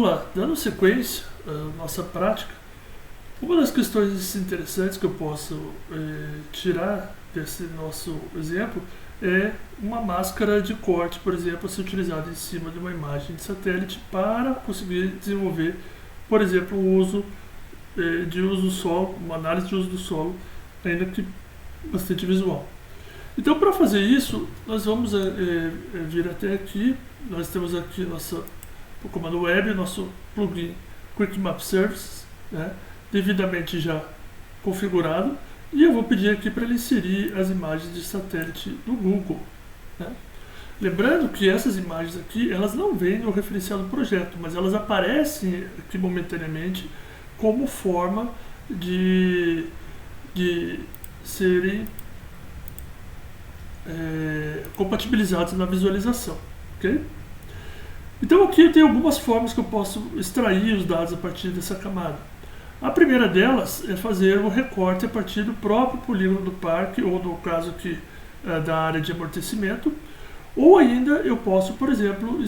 vamos lá, dando sequência à nossa prática, uma das questões interessantes que eu posso tirar desse nosso exemplo é uma máscara de corte, por exemplo, a ser utilizada em cima de uma imagem de satélite para conseguir desenvolver, por exemplo, o uso de uso do solo, uma análise de uso do solo, ainda que bastante visual. Então, para fazer isso, nós vamos vir até aqui. Nós temos aqui o comando web, nosso plugin Quick Map Services, né, devidamente já configurado, e eu vou pedir aqui para ele inserir as imagens de satélite do Google, né. Lembrando que essas imagens aqui, elas não vêm no referencial do projeto, mas elas aparecem aqui momentaneamente como forma de serem compatibilizados na visualização, ok? Então aqui eu tenho algumas formas que eu posso extrair os dados a partir dessa camada. A primeira delas é fazer o recorte a partir do próprio polígono do parque, ou no caso aqui da área de amortecimento, ou ainda eu posso, por exemplo,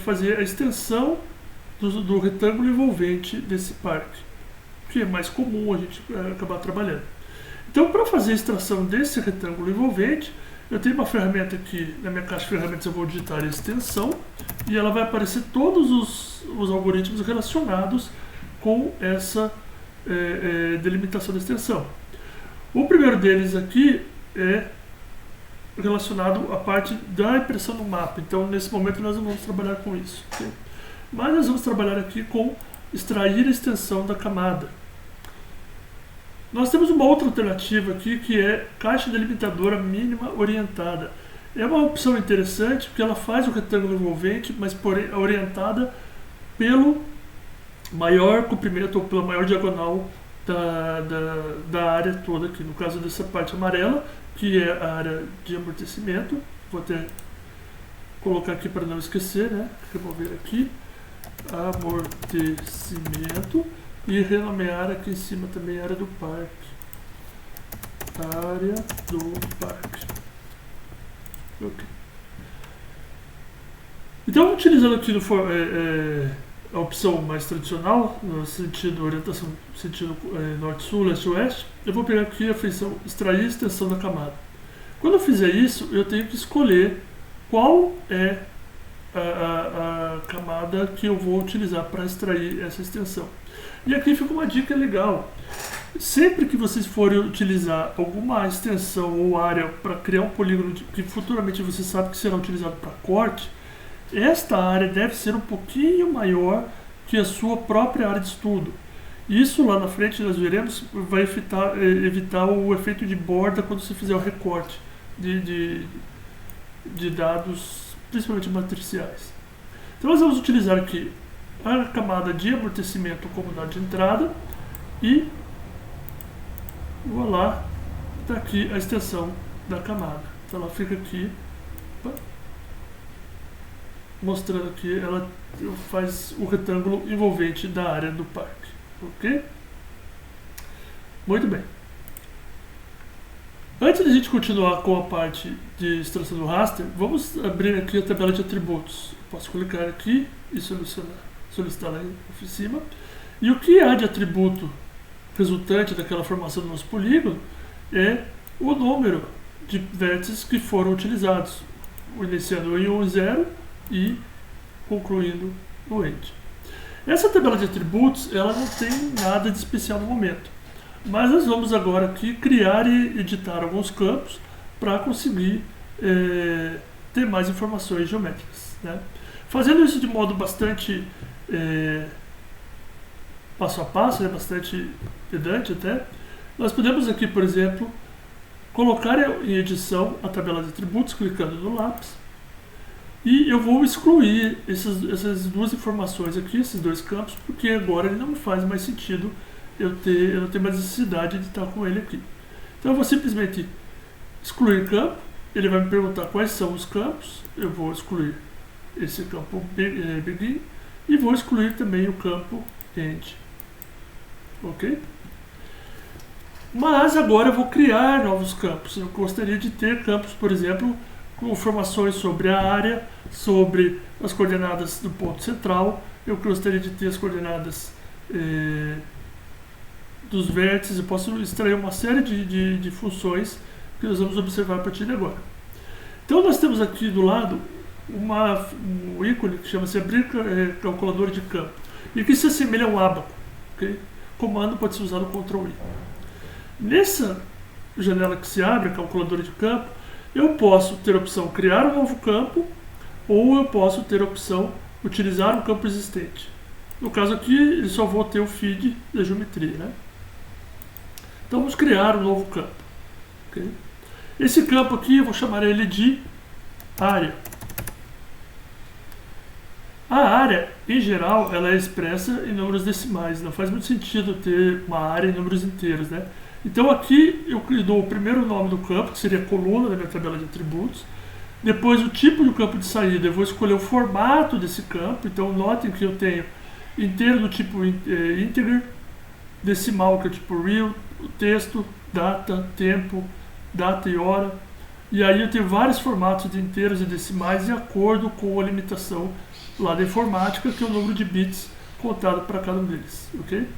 fazer a extensão do retângulo envolvente desse parque, que é mais comum a gente acabar trabalhando. Então, para fazer a extração desse retângulo envolvente, eu tenho uma ferramenta aqui na minha caixa de ferramentas, eu vou digitar extensão e ela vai aparecer todos os algoritmos relacionados com essa delimitação da extensão. O primeiro deles aqui é relacionado à parte da impressão do mapa, então nesse momento nós não vamos trabalhar com isso, okay? Mas nós vamos trabalhar aqui com extrair a extensão da camada. Nós temos uma outra alternativa aqui que é caixa delimitadora mínima orientada. É uma opção interessante porque ela faz o retângulo envolvente, mas porém orientada pelo maior comprimento ou pela maior diagonal da área toda aqui. No caso dessa parte amarela, que é a área de amortecimento, vou até colocar aqui para não esquecer, né? Remover aqui, amortecimento. E renomear aqui em cima também a área do parque. Área do parque. Ok. Então, utilizando aqui a opção mais tradicional, no sentido orientação, sentido norte-sul, leste-oeste, eu vou pegar aqui a função extrair a extensão da camada. Quando eu fizer isso, eu tenho que escolher qual é a camada que eu vou utilizar para extrair essa extensão. E aqui fica uma dica legal. Sempre que vocês forem utilizar alguma extensão ou área para criar um polígono que futuramente você sabe que será utilizado para corte, esta área deve ser um pouquinho maior que a sua própria área de estudo. Isso lá na frente nós veremos vai evitar o efeito de borda quando você fizer o recorte de dados, principalmente matriciais. Então nós vamos utilizar aqui a camada de amortecimento como dado de entrada e voilà, está aqui a extensão da camada. Então ela fica aqui mostrando que ela faz o retângulo envolvente da área do parque, ok? Muito bem. Antes de a gente continuar com a parte de extração do raster, vamos abrir aqui a tabela de atributos. Posso clicar aqui e solicitar lá em cima. E o que há de atributo resultante daquela formação do nosso polígono é o número de vértices que foram utilizados, iniciando em 1 e 0 e concluindo no end. Essa tabela de atributos ela não tem nada de especial no momento, mas nós vamos agora aqui criar e editar alguns campos para conseguir ter mais informações geométricas, né? Fazendo isso de modo bastante passo a passo, bastante pedante até, nós podemos aqui, por exemplo, colocar em edição a tabela de atributos, clicando no lápis, e eu vou excluir essas duas informações aqui, esses dois campos, porque agora ele não me faz mais sentido eu não tenho mais necessidade de estar com ele aqui. Então eu vou simplesmente excluir campo, ele vai me perguntar quais são os campos, eu vou excluir esse campo begin e vou excluir também o campo end, ok? Mas agora eu vou criar novos campos. Eu gostaria de ter campos, por exemplo, com informações sobre a área, sobre as coordenadas do ponto central eu gostaria de ter as coordenadas dos vértices, eu posso extrair uma série de funções que nós vamos observar a partir de agora. Então nós temos aqui do lado um ícone que chama-se abrir calculadora de campo, e que se assemelha a um abaco. Okay? Comando pode ser usado Ctrl I. Nessa janela que se abre, a calculadora de campo, eu posso ter a opção criar um novo campo, ou eu posso ter a opção utilizar um campo existente. No caso aqui, eu só vou ter o feed da geometria. Né? Então vamos criar um novo campo. Okay? Esse campo aqui eu vou chamar ele de área. A área, em geral, ela é expressa em números decimais. Não faz muito sentido ter uma área em números inteiros, né? Então aqui eu dou o primeiro nome do campo, que seria a coluna da minha tabela de atributos. Depois o tipo do campo de saída, eu vou escolher o formato desse campo. Então notem que eu tenho inteiro do tipo integer, decimal que é o tipo real, o texto, data, tempo, data e hora. E aí eu tenho vários formatos de inteiros e decimais de acordo com a limitação lá da informática, que é o número de bits contado para cada um deles. Okay?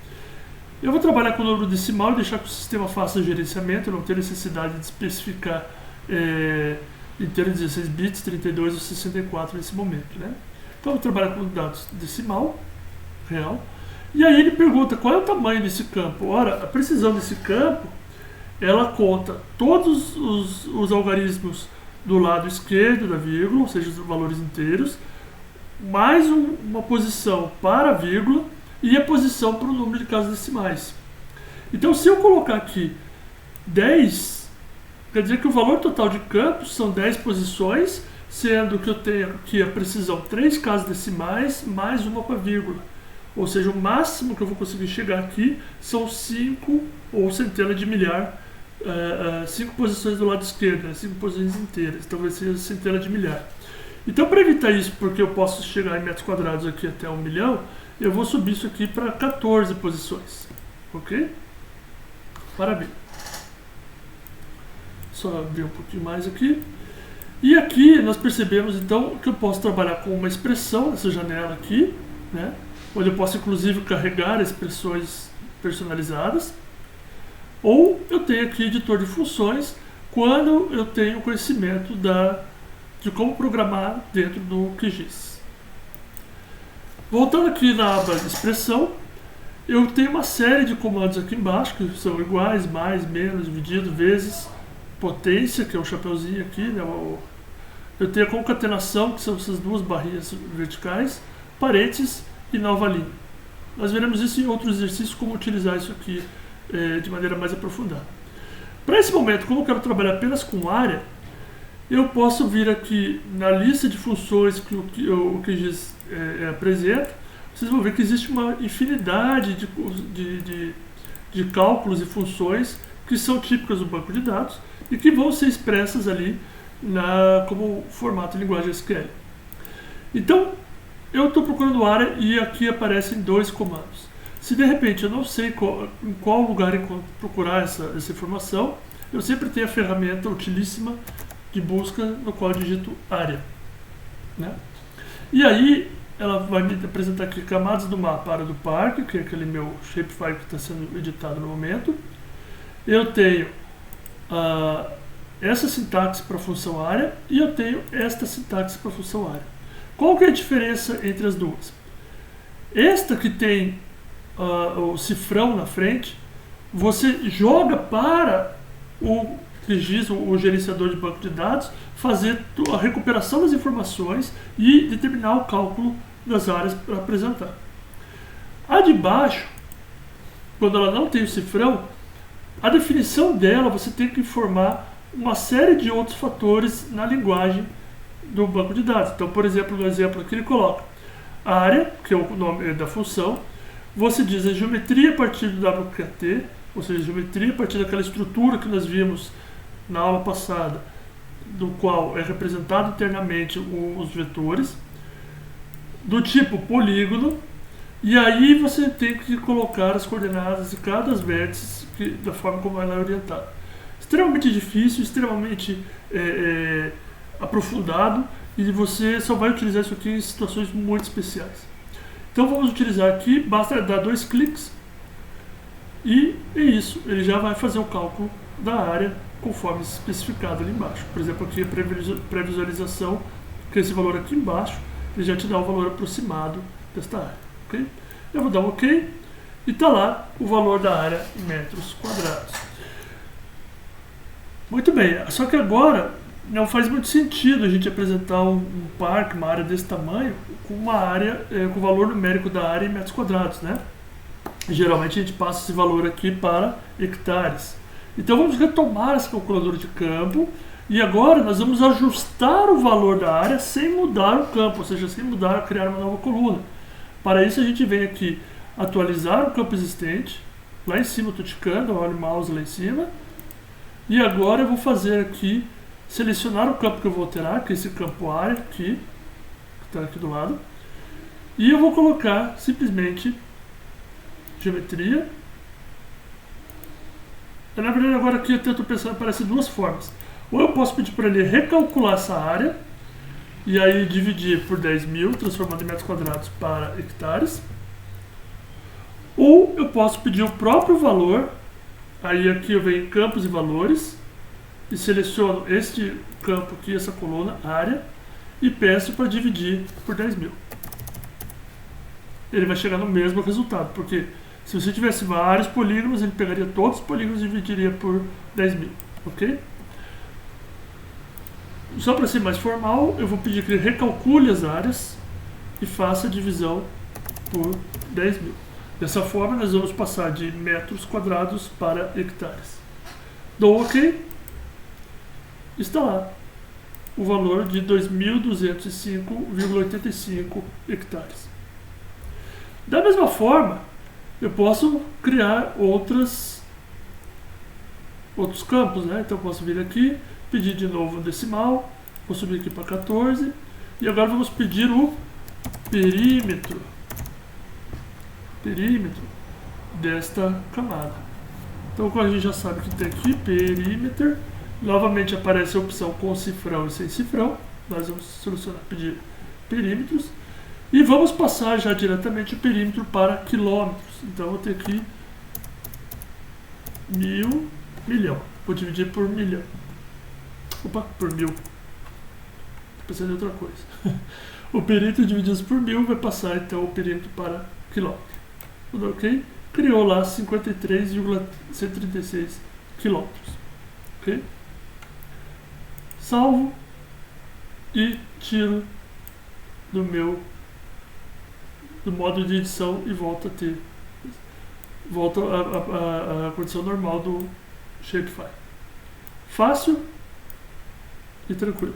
Eu vou trabalhar com o número decimal e deixar que o sistema faça o gerenciamento, eu não tenho necessidade de especificar inteiro de 16 bits, 32 ou 64 nesse momento. Né? Então eu vou trabalhar com dados decimal, real. E aí ele pergunta qual é o tamanho desse campo. Ora, a precisão desse campo, ela conta todos os algarismos do lado esquerdo da vírgula, ou seja, os valores inteiros, mais uma posição para a vírgula e a posição para o número de casas decimais. Então, se eu colocar aqui 10, quer dizer que o valor total de campos são 10 posições, sendo que eu tenho aqui a precisão 3 casas decimais mais uma para a vírgula. Ou seja, o máximo que eu vou conseguir chegar aqui são 5 ou centena de milhar, 5 posições do lado esquerdo, 5 posições inteiras, então vai ser centena de milhar. Então, para evitar isso, porque eu posso chegar em metros quadrados aqui até 1 milhão, eu vou subir isso aqui para 14 posições. Ok? Maravilha. Só abrir um pouquinho mais aqui. E aqui nós percebemos então que eu posso trabalhar com uma expressão nessa janela aqui, né? Onde eu posso inclusive carregar expressões personalizadas. Ou eu tenho aqui editor de funções quando eu tenho conhecimento de como programar dentro do QGIS. Voltando aqui na aba de expressão, eu tenho uma série de comandos aqui embaixo, que são iguais, mais, menos, dividido, vezes, potência, que é o chapeuzinho aqui, né? Eu tenho a concatenação, que são essas duas barrinhas verticais, parênteses e nova linha. Nós veremos isso em outros exercícios, como utilizar isso aqui de maneira mais aprofundada. Para esse momento, como eu quero trabalhar apenas com área, eu posso vir aqui na lista de funções que o QGIS apresenta. Vocês vão ver que existe uma infinidade de cálculos e funções que são típicas do banco de dados e que vão ser expressas ali como formato de linguagem SQL. Então, eu estou procurando área e aqui aparecem 2 comandos. Se de repente eu não sei em qual lugar procurar essa informação, eu sempre tenho a ferramenta utilíssima de busca, no qual eu digito área. Né? E aí ela vai me apresentar aqui camadas do mapa, área do parque, que é aquele meu shapefile que está sendo editado no momento. Eu tenho essa sintaxe para a função área e eu tenho esta sintaxe para a função área. Qual que é a diferença entre as duas? Esta que tem o cifrão na frente, você joga para o QGIS, o gerenciador de banco de dados, fazer a recuperação das informações e determinar o cálculo das áreas para apresentar. A de baixo, quando ela não tem o cifrão, a definição dela você tem que informar uma série de outros fatores na linguagem do banco de dados. Então, por exemplo, no exemplo aqui ele coloca a área, que é o nome da função, você diz a geometria a partir do WQT, ou seja, geometria a partir daquela estrutura que nós vimos na aula passada, do qual é representado internamente os vetores, do tipo polígono, e aí você tem que colocar as coordenadas de cada vértice da forma como ela é orientada. Extremamente difícil, extremamente aprofundado, e você só vai utilizar isso aqui em situações muito especiais. Então vamos utilizar aqui, basta dar 2 cliques e é isso, ele já vai fazer o cálculo da área conforme especificado ali embaixo. Por exemplo, aqui a pré-visualização, que é esse valor aqui embaixo, ele já te dá o valor aproximado desta área. Okay? Eu vou dar um OK e está lá o valor da área em metros quadrados. Muito bem, só que agora não faz muito sentido a gente apresentar um parque, uma área desse tamanho, com uma área, com o valor numérico da área em metros quadrados, né? Geralmente a gente passa esse valor aqui para hectares. Então vamos retomar essa calculadora de campo e agora nós vamos ajustar o valor da área sem mudar o campo, ou seja, sem mudar, criar uma nova coluna. Para isso a gente vem aqui atualizar o campo existente, lá em cima eu estou ticando, olha o mouse lá em cima, e agora eu vou fazer aqui, selecionar o campo que eu vou alterar, que é esse campo área aqui, que está aqui do lado, e eu vou colocar simplesmente geometria. Na verdade agora aqui eu tento pensar, aparece duas formas. Ou eu posso pedir para ele recalcular essa área, e aí dividir por 10.000, transformando em metros quadrados para hectares. Ou eu posso pedir o próprio valor, aí aqui eu venho em campos e valores, e seleciono este campo aqui, essa coluna, área, e peço para dividir por 10.000. Ele vai chegar no mesmo resultado, porque se você tivesse vários polígonos, ele pegaria todos os polígonos e dividiria por 10.000, ok? Só para ser mais formal, eu vou pedir que ele recalcule as áreas e faça a divisão por 10.000. Dessa forma, nós vamos passar de metros quadrados para hectares. Dou OK. Está lá o valor de 2.205,85 hectares. Da mesma forma, eu posso criar outros campos, né? Então eu posso vir aqui, pedir de novo um decimal, vou subir aqui para 14, e agora vamos pedir o perímetro desta camada. Então, como a gente já sabe que tem aqui perímetro, novamente aparece a opção com cifrão e sem cifrão. Nós vamos selecionar pedir perímetros e vamos passar já diretamente o perímetro para quilômetros. Então eu vou ter aqui 1.000, milhão. Vou dividir por milhão. Opa, por 1.000. Estou pensando em outra coisa. O perímetro dividido por 1.000 vai passar então o perímetro para quilômetro. Tudo ok? Criou lá 53,136 quilômetros. Ok? Salvo e tiro do modo de edição e volta a condição normal do Shapefile. Fácil e tranquilo.